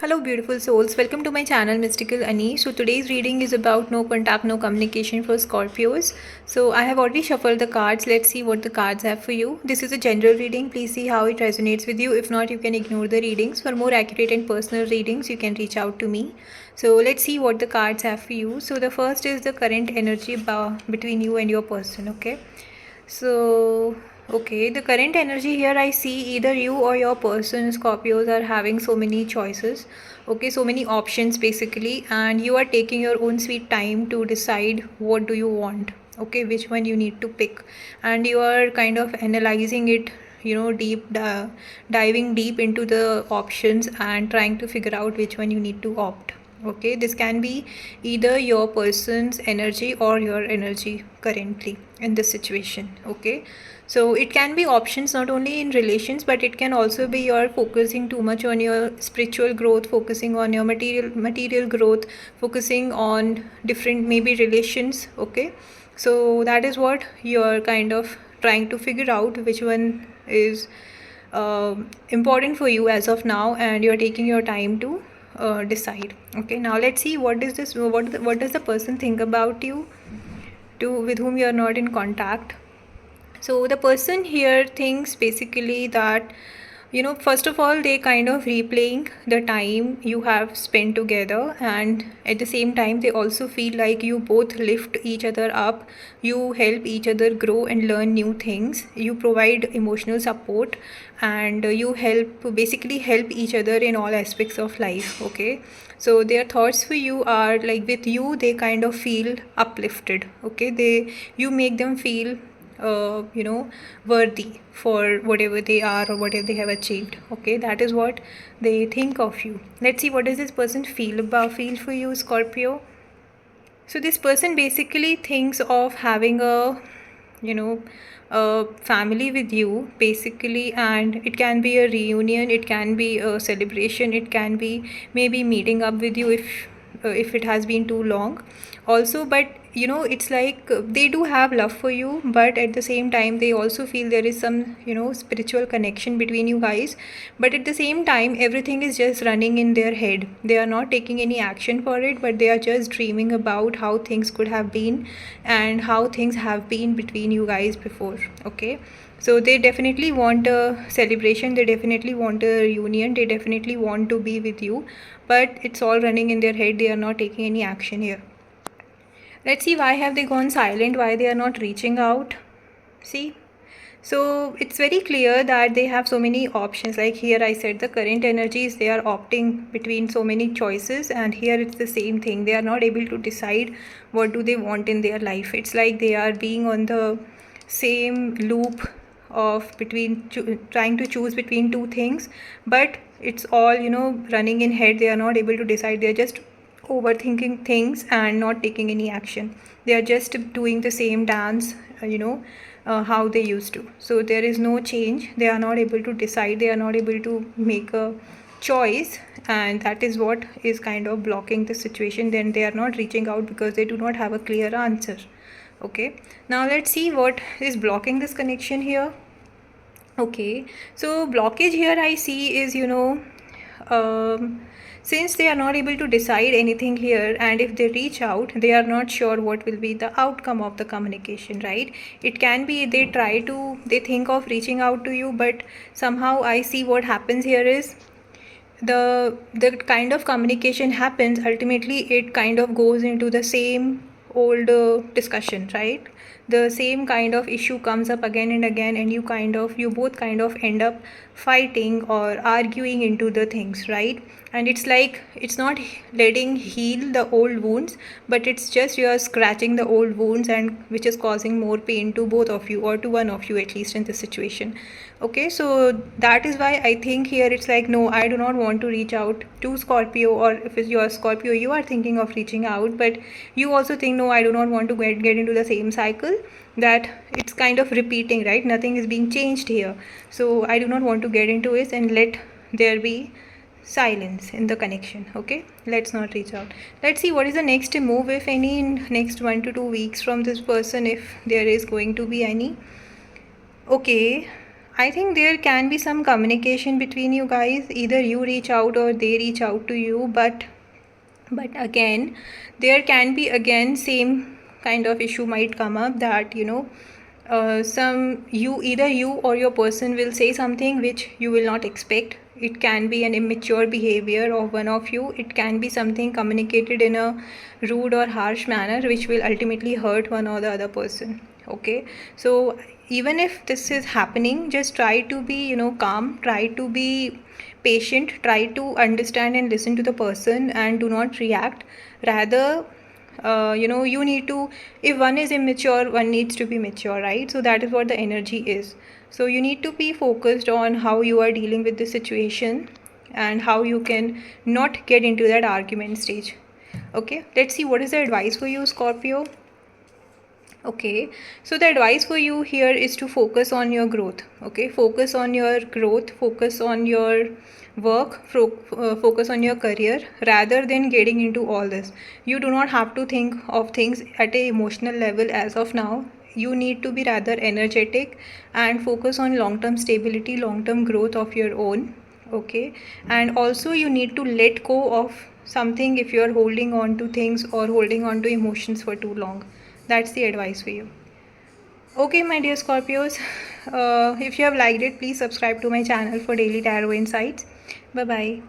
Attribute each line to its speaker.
Speaker 1: Hello, beautiful souls. Welcome to my channel, Mystical Ani. So, today's reading is about no contact, no communication for Scorpios. So, I have already shuffled the cards. Let's see what the cards have for you. This is a general reading. Please see how it resonates with you. If not, you can ignore the readings. For more accurate and personal readings, you can reach out to me. So, let's see what the cards have for you. So, the first is the current energy between you and your person. Okay. So, okay, the current energy here I see either you or your person, Scorpios, are having so many choices, okay, so many options basically, and you are taking your own sweet time to decide what do you want, okay, which one you need to pick, and you are kind of analyzing it, diving deep into the options and trying to figure out which one you need to opt. Okay, this can be either your person's energy or your energy currently in this situation. Okay, so it can be options not only in relations, but it can also be you're focusing too much on your spiritual growth, focusing on your material growth, focusing on different maybe relations. Okay, so that is what you're kind of trying to figure out, which one is important for you as of now, and you're taking your time to decide. Okay, now let's see what is this, what does the person think about you, to with whom you are not in contact. So the person here thinks basically that, first of all, they kind of replaying the time you have spent together, and at the same time they also feel like you both lift each other up, you help each other grow and learn new things, you provide emotional support, and you basically help each other in all aspects of life. Okay, so their thoughts for you are like, with you they kind of feel uplifted. Okay, you make them feel worthy for whatever they are or whatever they have achieved. Okay, that is what they think of you. Let's see what does this person feel for you, Scorpio. So this person basically thinks of having you know a family with you basically, and it can be a reunion, it can be a celebration, it can be maybe meeting up with you if it has been too long also. But it's like they do have love for you, but at the same time they also feel there is some spiritual connection between you guys. But at the same time everything is just running in their head, they are not taking any action for it, but they are just dreaming about how things could have been and how things have been between you guys before. Okay, so they definitely want a celebration, they definitely want a reunion, they definitely want to be with you, but it's all running in their head, they are not taking any action here. Let's see why have they gone silent, why they are not reaching out. See, so it's very clear that they have so many options. Like here I said the current energies, they are opting between so many choices, and here it's the same thing, they are not able to decide what do they want in their life. It's like they are being on the same loop of trying to choose between two things, but it's all running in head, they are not able to decide, they are just overthinking things and not taking any action. They are just doing the same dance, how they used to. So there is no change, they are not able to decide, they are not able to make a choice, and that is what is kind of blocking the situation. Then they are not reaching out because they do not have a clear answer. Okay, now let's see what is blocking this connection here. Okay, so blockage here I see is since they are not able to decide anything here, and if they reach out they are not sure what will be the outcome of the communication, right? It can be they think of reaching out to you, but somehow I see what happens here is the kind of communication happens, ultimately it kind of goes into the same old discussion, right? The same kind of issue comes up again and again, and you both kind of end up fighting or arguing into the things, right? And it's like it's not letting heal the old wounds, but it's just you are scratching the old wounds, and which is causing more pain to both of you, or to one of you at least in this situation. Okay, so that is why I think here it's like, no, I do not want to reach out to Scorpio. Or if it's your Scorpio, you are thinking of reaching out, but you also think, no, I do not want to get into the same cycle, that it's kind of repeating, right? Nothing is being changed here, so I do not want to get into it, and let there be silence in the connection. Okay, let's not reach out. Let's see what is the next move, if any, in next 1 to 2 weeks from this person, if there is going to be any. Okay, I think there can be some communication between you guys. Either you reach out or they reach out to you, but again, there can be again same kind of issue might come up, that either you or your person will say something which you will not expect. It can be an immature behavior of one of you. It can be something communicated in a rude or harsh manner which will ultimately hurt one or the other person. Okay, so even if this is happening, just try to be calm, try to be patient, try to understand and listen to the person, and do not react. Rather, you need to, if one is immature, one needs to be mature, right? So that is what the energy is. So you need to be focused on how you are dealing with the situation and how you can not get into that argument stage. Okay, let's see what is the advice for you, Scorpio. Okay, so the advice for you here is to focus on your growth. Okay, focus on your growth, focus on your work, focus on your career rather than getting into all this. You do not have to think of things at a emotional level as of now. You need to be rather energetic and focus on long term stability, long term growth of your own. Okay, and also you need to let go of something if you are holding on to things or holding on to emotions for too long. That's the advice for you. Okay, my dear Scorpios, if you have liked it, please subscribe to my channel for daily tarot insights. Bye bye.